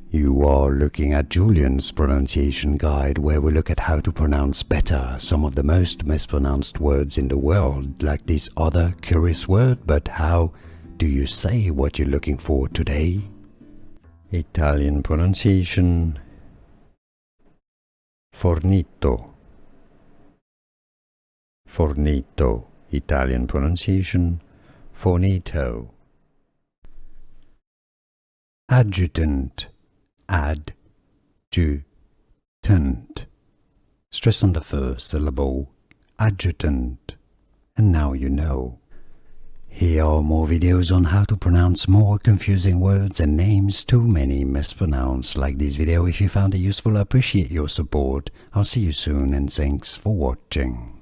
You are looking at Julian's pronunciation guide, where we look at how to pronounce better some of the most mispronounced words in the world, like this other curious word. But how do you say what you're looking for today? Italian pronunciation: Fornito. Fornito. Italian pronunciation: Fornito. Adjutant. Adjutant. Stress on the first syllable, adjutant. And now you know. Here are more videos on how to pronounce more confusing words and names too many mispronounced. Like this video if you found it useful. I appreciate your support. I'll see you soon and thanks for watching.